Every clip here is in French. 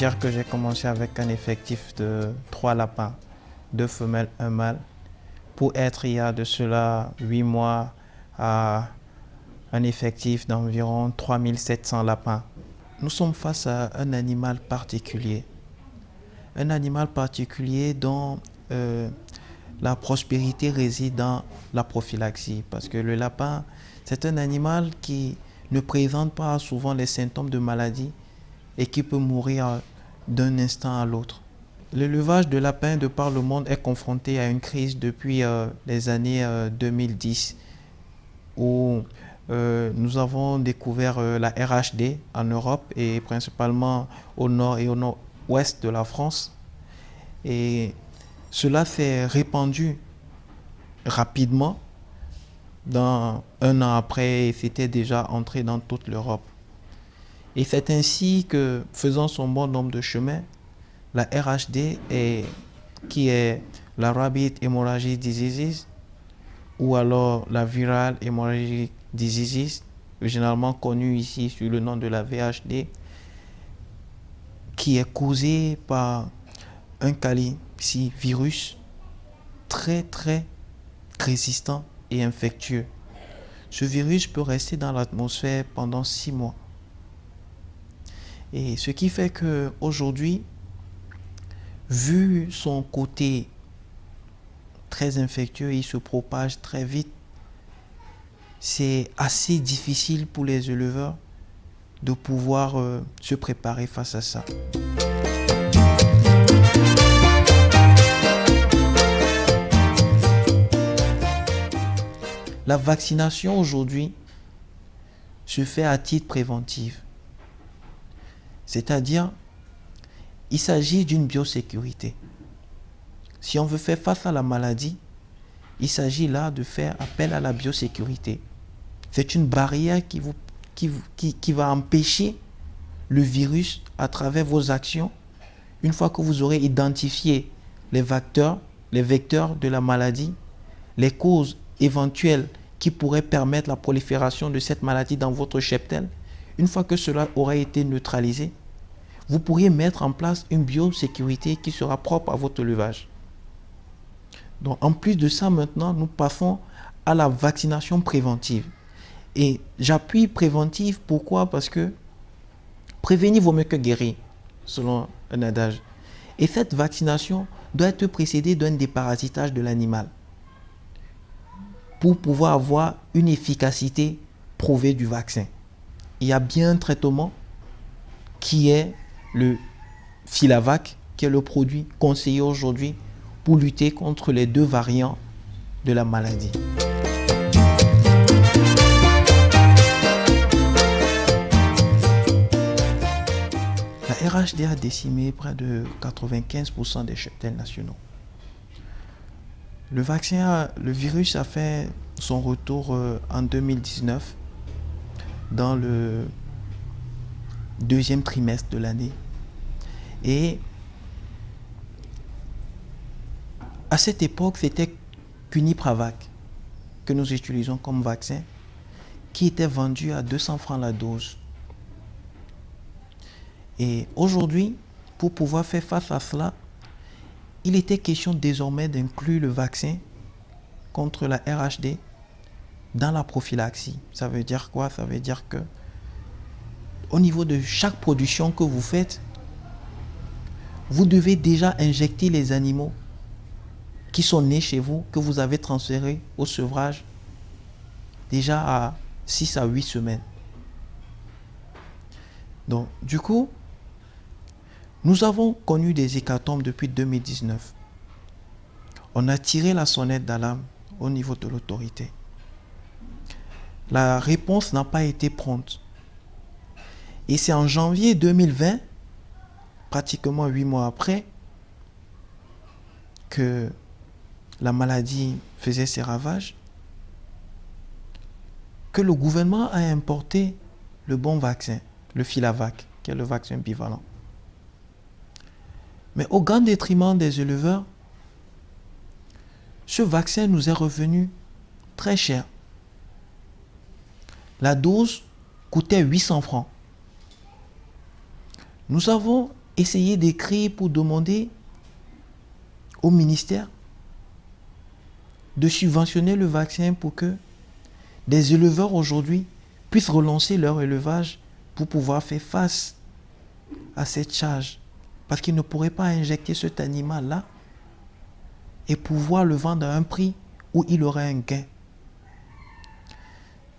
dire que j'ai commencé avec un effectif de 3 lapins, 2 femelles, un mâle, pour être il y a de cela 8 mois à un effectif d'environ 3700 lapins. Nous sommes face à un animal particulier dont la prospérité réside dans la prophylaxie, parce que le lapin, c'est un animal qui ne présente pas souvent les symptômes de maladie et qui peut mourir d'un instant à l'autre. L'élevage de lapins de par le monde est confronté à une crise depuis les années 2010 où nous avons découvert la RHD en Europe et principalement au nord et au nord-ouest de la France. Et cela s'est répandu rapidement. Dans un an après, c'était déjà entré dans toute l'Europe. Et c'est ainsi que, faisant son bon nombre de chemins, la RHD, qui est la Rabbit Hemorrhagic Diseases, ou alors la Viral Hemorrhagic Diseases, généralement connue ici sous le nom de la VHD, qui est causée par un calicivirus très résistant et infectieux. Ce virus peut rester dans l'atmosphère pendant 6 mois. Et ce qui fait qu'aujourd'hui, vu son côté très infectieux, il se propage très vite, c'est assez difficile pour les éleveurs de pouvoir se préparer face à ça. La vaccination aujourd'hui se fait à titre préventif. C'est-à-dire, il s'agit d'une biosécurité. Si on veut faire face à la maladie, il s'agit là de faire appel à la biosécurité. C'est une barrière qui va empêcher le virus à travers vos actions. Une fois que vous aurez identifié les vecteurs de la maladie, les causes éventuelles qui pourraient permettre la prolifération de cette maladie dans votre cheptel, une fois que cela aura été neutralisé, vous pourriez mettre en place une biosécurité qui sera propre à votre élevage. Donc, en plus de ça, maintenant, nous passons à la vaccination préventive. Et j'appuie préventive, pourquoi? Parce que prévenir vaut mieux que guérir, selon un adage. Et cette vaccination doit être précédée d'un déparasitage de l'animal pour pouvoir avoir une efficacité prouvée du vaccin. Il y a bien un traitement qui est le Filavac, qui est le produit conseillé aujourd'hui pour lutter contre les 2 variants de la maladie. La RHD a décimé près de 95% des cheptels nationaux. Le virus a fait son retour en 2019 dans le 2e trimestre de l'année. Et à cette époque, c'était Cunipravac que nous utilisons comme vaccin, qui était vendu à 200 francs la dose. Et aujourd'hui, pour pouvoir faire face à cela, il était question désormais d'inclure le vaccin contre la RHD dans la prophylaxie. Ça veut dire quoi? Ça veut dire que au niveau de chaque production que vous faites, vous devez déjà injecter les animaux qui sont nés chez vous, que vous avez transférés au sevrage déjà à 6 à 8 semaines. Donc, du coup, nous avons connu des hécatombes depuis 2019. On a tiré la sonnette d'alarme au niveau de l'autorité. La réponse n'a pas été prompte. Et c'est en janvier 2020, pratiquement 8 mois après, que la maladie faisait ses ravages, que le gouvernement a importé le bon vaccin, le Filavac, qui est le vaccin bivalent. Mais au grand détriment des éleveurs, ce vaccin nous est revenu très cher. La dose coûtait 800 francs. Nous avons essayé d'écrire pour demander au ministère de subventionner le vaccin pour que des éleveurs aujourd'hui puissent relancer leur élevage pour pouvoir faire face à cette charge. Parce qu'ils ne pourraient pas injecter cet animal-là et pouvoir le vendre à un prix où il aurait un gain.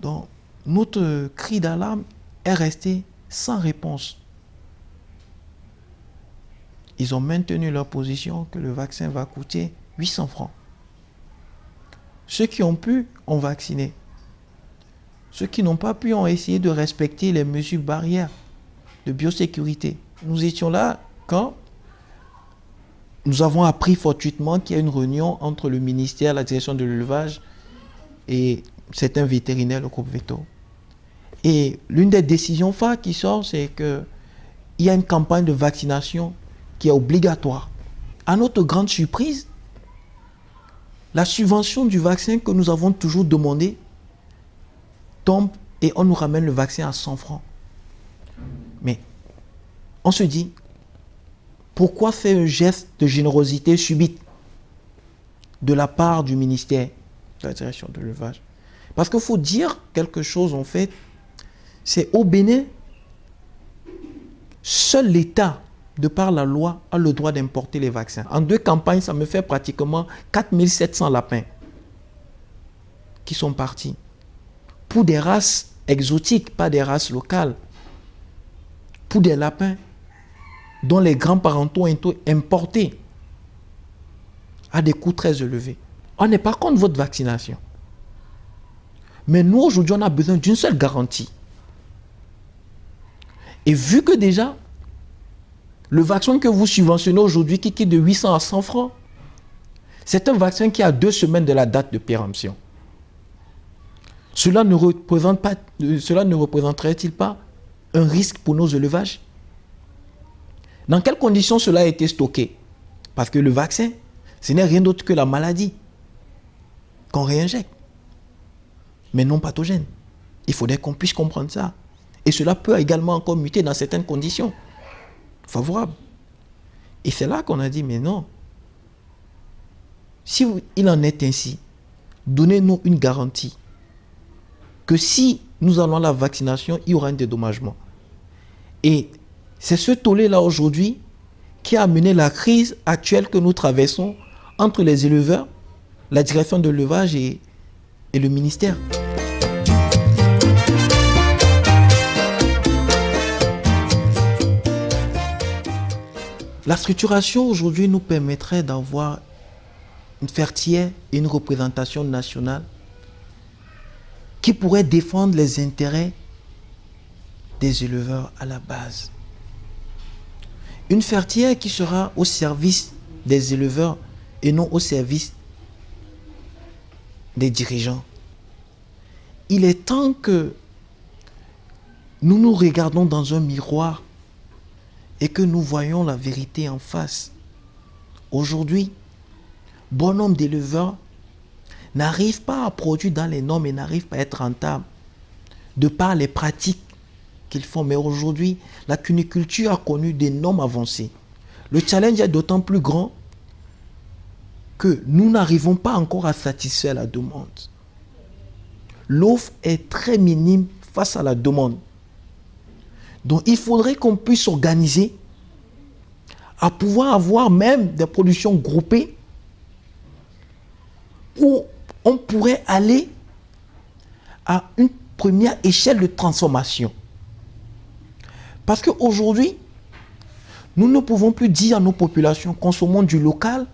Donc, notre cri d'alarme est resté sans réponse. Ils ont maintenu leur position que le vaccin va coûter 800 francs. Ceux qui ont pu ont vacciné. Ceux qui n'ont pas pu ont essayé de respecter les mesures barrières de biosécurité. Nous étions là quand nous avons appris fortuitement qu'il y a une réunion entre le ministère, la direction de l'élevage et certains vétérinaires, le groupe Veto. Et l'une des décisions phares qui sort, c'est qu'il y a une campagne de vaccination qui est obligatoire. À notre grande surprise, la subvention du vaccin que nous avons toujours demandé tombe et on nous ramène le vaccin à 100 francs. Mais on se dit, pourquoi faire un geste de générosité subite de la part du ministère de la direction de l'élevage? Parce qu'il faut dire quelque chose en fait, c'est au Bénin, seul l'État, de par la loi, a le droit d'importer les vaccins. En 2 campagnes, ça me fait pratiquement 4700 lapins qui sont partis. Pour des races exotiques, pas des races locales. Pour des lapins dont les grands-parentaux ont été importés à des coûts très élevés. On n'est pas contre votre vaccination. Mais nous, aujourd'hui, on a besoin d'une seule garantie. Et vu que déjà, le vaccin que vous subventionnez aujourd'hui, qui quitte de 800 à 100 francs, c'est un vaccin qui a 2 semaines de la date de péremption. Cela ne représenterait-il pas un risque pour nos élevages? Dans quelles conditions cela a été stocké? Parce que le vaccin, ce n'est rien d'autre que la maladie qu'on réinjecte, mais non pathogène. Il faudrait qu'on puisse comprendre ça. Et cela peut également encore muter dans certaines conditions favorables. Et c'est là qu'on a dit, mais non. Si il en est ainsi, donnez-nous une garantie que si nous allons à la vaccination, il y aura un dédommagement. Et c'est ce tollé-là aujourd'hui qui a amené la crise actuelle que nous traversons entre les éleveurs, la direction de l'élevage et le ministère. La structuration aujourd'hui nous permettrait d'avoir une fertière et une représentation nationale qui pourrait défendre les intérêts des éleveurs à la base. Une fertière qui sera au service des éleveurs et non au service des dirigeants. Il est temps que nous nous regardons dans un miroir et que nous voyons la vérité en face. Aujourd'hui, bon nombre d'éleveurs n'arrivent pas à produire dans les normes et n'arrivent pas à être rentables de par les pratiques qu'ils font. Mais aujourd'hui, la cuniculture a connu d'énormes avancées. Le challenge est d'autant plus grand que nous n'arrivons pas encore à satisfaire la demande. L'offre est très minime face à la demande. Donc il faudrait qu'on puisse s'organiser à pouvoir avoir même des productions groupées où on pourrait aller à une première échelle de transformation. Parce qu'aujourd'hui, nous ne pouvons plus dire à nos populations consommons du local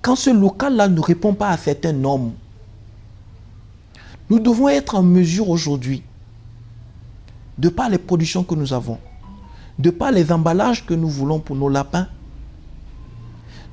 quand ce local-là ne répond pas à certaines normes. Nous devons être en mesure aujourd'hui, de par les productions que nous avons, de par les emballages que nous voulons pour nos lapins,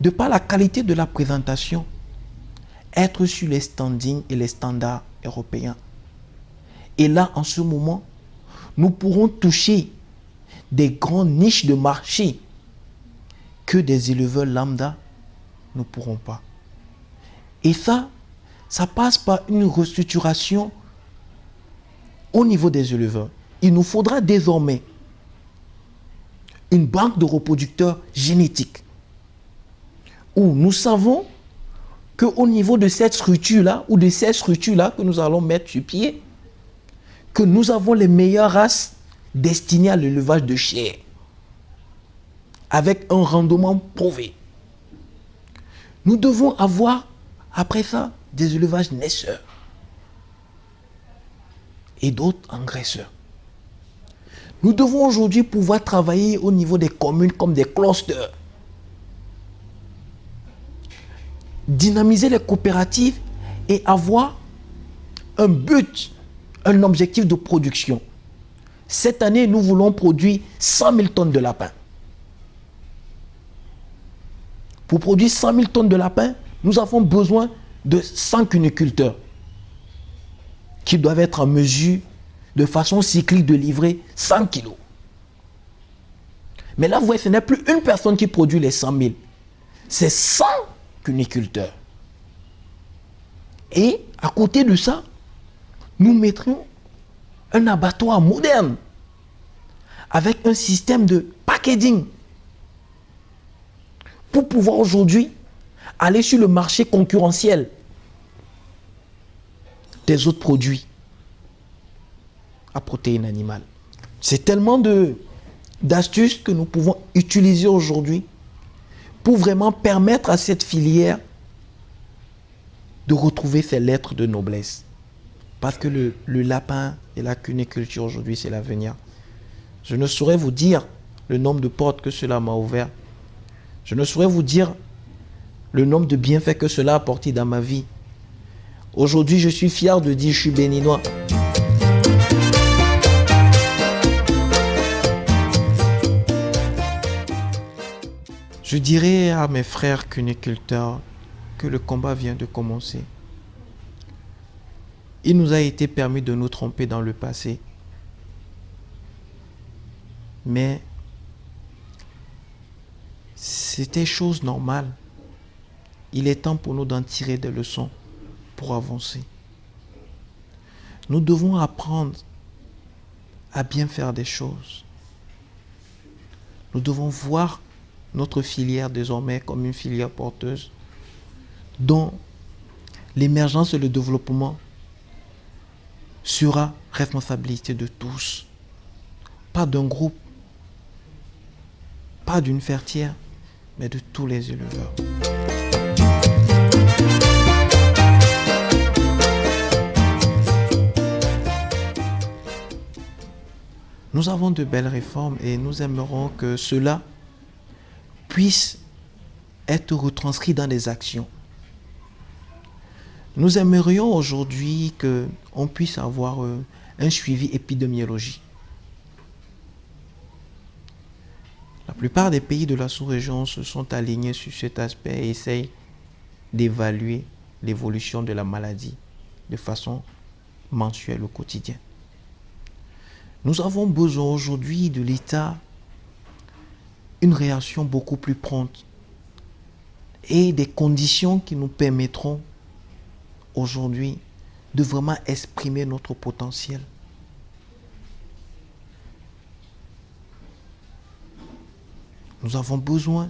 de par la qualité de la présentation, être sur les standings et les standards européens. Et là, en ce moment, nous pourrons toucher des grandes niches de marché que des éleveurs lambda ne pourront pas. Et ça passe par une restructuration au niveau des éleveurs. Il nous faudra désormais une banque de reproducteurs génétiques où nous savons qu'au niveau de cette structure-là ou de ces structures-là que nous allons mettre sur pied, que nous avons les meilleures races destinées à l'élevage de chair avec un rendement prouvé. Nous devons avoir, après ça, des élevages naisseurs et d'autres engraisseurs. Nous devons aujourd'hui pouvoir travailler au niveau des communes comme des clusters, dynamiser les coopératives et avoir un but, un objectif de production. Cette année, nous voulons produire 100 000 tonnes de lapins. Pour produire 100 000 tonnes de lapins, nous avons besoin de 100 cuniculteurs qui doivent être en mesure de façon cyclique de livrer 100 kilos. Mais là, vous voyez, ce n'est plus une personne qui produit les 100 000. C'est 100 cuniculteurs. Et à côté de ça, nous mettrions un abattoir moderne avec un système de packaging pour pouvoir aujourd'hui aller sur le marché concurrentiel des autres produits à protéines animales. C'est tellement d'astuces que nous pouvons utiliser aujourd'hui pour vraiment permettre à cette filière de retrouver ses lettres de noblesse. Parce que le lapin et la cuniculture aujourd'hui, c'est l'avenir. Je ne saurais vous dire le nombre de portes que cela m'a ouvert. Je ne saurais vous dire le nombre de bienfaits que cela a apporté dans ma vie. Aujourd'hui, je suis fier de dire que je suis béninois. Je dirais à mes frères cuniculteurs que le combat vient de commencer. Il nous a été permis de nous tromper dans le passé. Mais c'était chose normale. Il est temps pour nous d'en tirer des leçons pour avancer. Nous devons apprendre à bien faire des choses. Nous devons voir notre filière désormais comme une filière porteuse dont l'émergence et le développement sera responsabilité de tous. Pas d'un groupe, pas d'une fertière, mais de tous les éleveurs. Nous avons de belles réformes et nous aimerons que cela puisse être retranscrit dans des actions. Nous aimerions aujourd'hui qu'on puisse avoir un suivi épidémiologique. La plupart des pays de la sous-région se sont alignés sur cet aspect et essayent d'évaluer l'évolution de la maladie de façon mensuelle au quotidien. Nous avons besoin aujourd'hui de l'État une réaction beaucoup plus prompte et des conditions qui nous permettront aujourd'hui de vraiment exprimer notre potentiel. Nous avons besoin,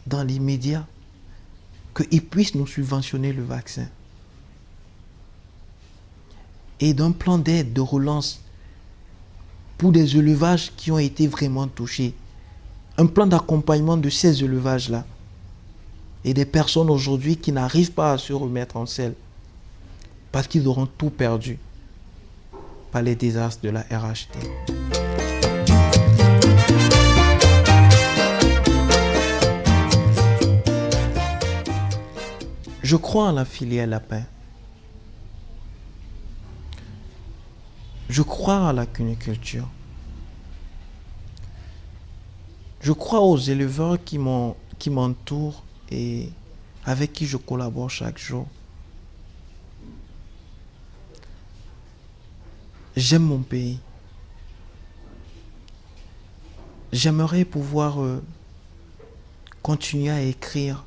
dans l'immédiat, qu'ils puissent nous subventionner le vaccin et d'un plan d'aide, de relance pour des élevages qui ont été vraiment touchés. Un plan d'accompagnement de ces élevages-là et des personnes aujourd'hui qui n'arrivent pas à se remettre en selle parce qu'ils auront tout perdu par les désastres de la RHT. Je crois en la filière lapin. Je crois à la cuniculture. Je crois aux éleveurs qui m'entourent et avec qui je collabore chaque jour. J'aime mon pays. J'aimerais pouvoir continuer à écrire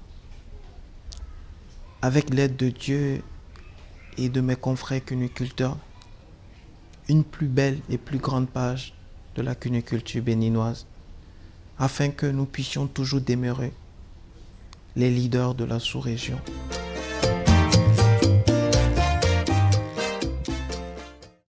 avec l'aide de Dieu et de mes confrères cuniculteurs une plus belle et plus grande page de la cuniculture béninoise. afin que nous puissions toujours demeurer les leaders de la sous-région.